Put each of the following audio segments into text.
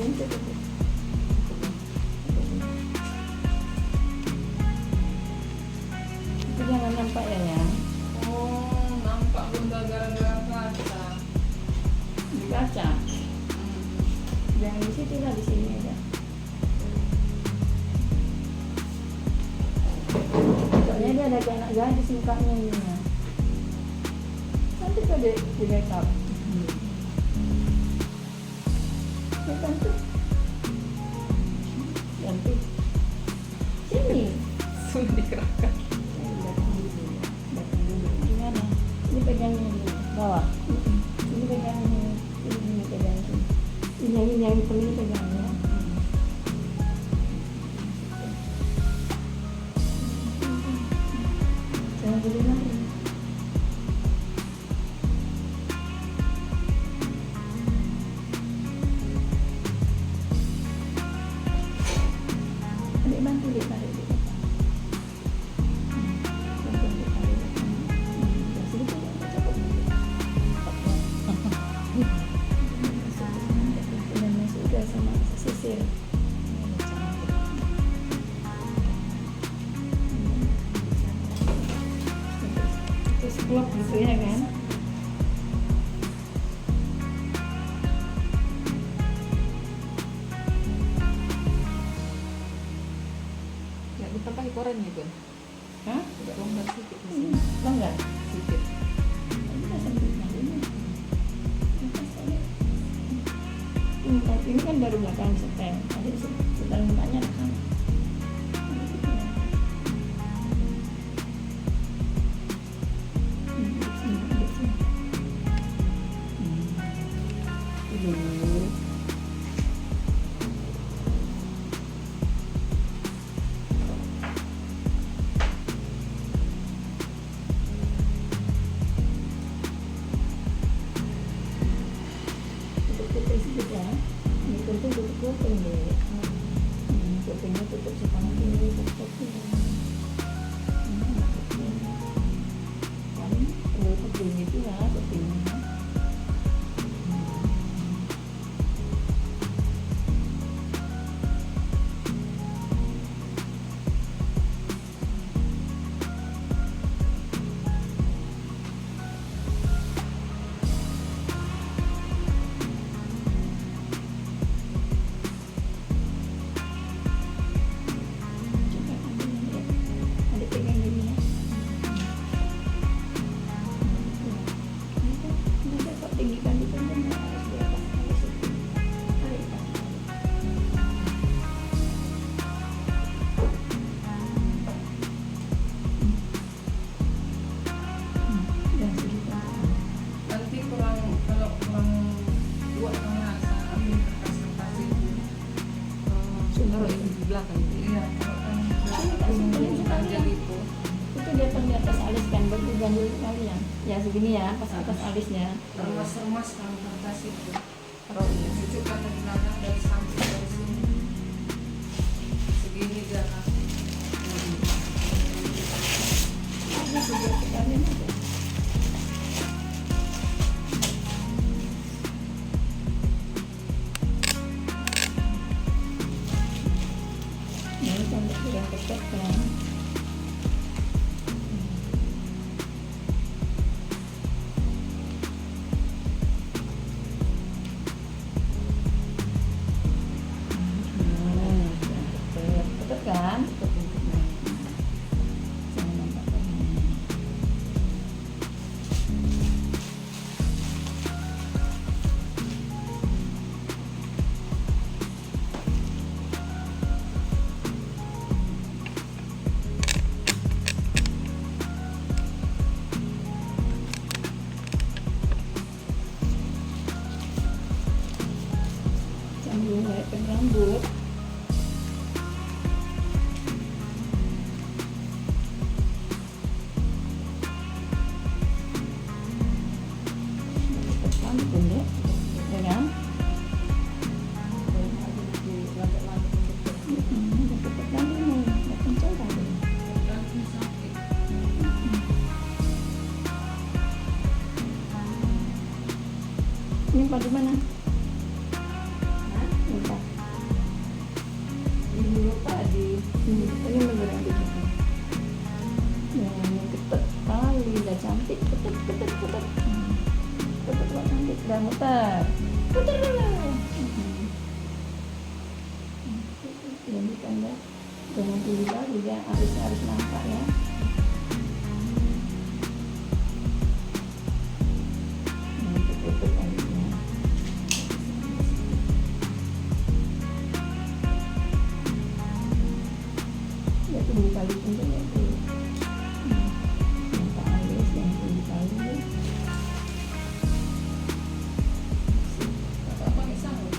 Itu jangan nampak ya. Oh, nampak bunda gara-gara kaca. Di kaca. Jangan di situ lah, di sini aja. Soalnya dia ada kayak anak gadis mukanya ini. Nanti kok di make up. Ya cantik. Cantik. Sini. Sudah dikerahkan. Datang dulu. Gimana? Ini pegangnya dulu. Bawah. Ini pegangnya. Ini pegangnya. Ini yang pening pegangnya. Jangan boleh lari. Adik bantu dia tarik dia. Bantu dia tarik. Dah sedikit dia cukup. Dan masuk ke sama sisir. Terus blok gitu ya kan? Ya, ditambahi korennya, Bun. Hah? Agak longgar sedikit di sini. Longgar? Sedikit. Ini kan baru belakang setel. Tadi setel mukanya kan. Tutup sedikit ya. Ini tutup kuping deh. Kupingnya tutup setengah ini, tutup ini. Paling perlu kuping itu ya, kupingnya. Adik pegang gini ya. Ini kok tinggikan di sana, harus di atas, harus itu. Tarik kan. Dan segitu. Nanti kalau kurang buat tengah, saya ambil kertas-kertas itu. Taruh ini di belakang. Iya, kalau kan belakang jadi itu. Itu dia di atas alis kan, baru diganjel sekali ya. Ya segini ya, pas atas alisnya. Remas-remas kalau kertas itu. Taruh ini, cucukkan dari belakang, dari samping, dari sini. Segini jangan. Ini sudah sekalian aja. Ini sampai kurang ketat kan. Ketat kan? Jangan nampak banget. Sambil ngeliatin rambut. Depan pendek, ya kan? Dekat lagi nih, nggak kencang kali. Ini pada mana? entah. Ini lupa di Ini beneran gitu. Yang ketat kali, udah cantik, ketat. Ketat cantik, udah muter. Putar dulu. Lanjutkan dah. Jangan pilih lagi ya, harus nampak ya. Tutup airnya. Ya tunggu kali pun ya tuh. Nampak halus yang tunggu kali. apa bisa loh.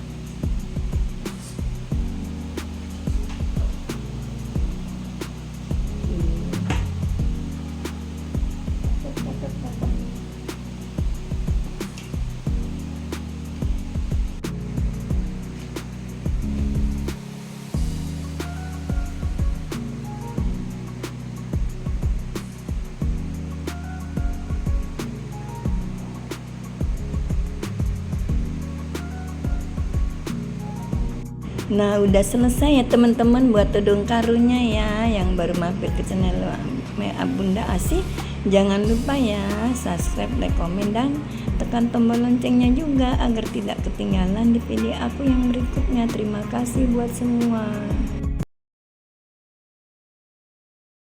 Nah udah selesai ya teman-teman buat tudung karunya ya. Yang baru mampir ke channel Bunda Asih, jangan lupa ya subscribe, like, komen, dan tekan tombol loncengnya juga agar tidak ketinggalan di video aku yang berikutnya. Terima kasih buat semua.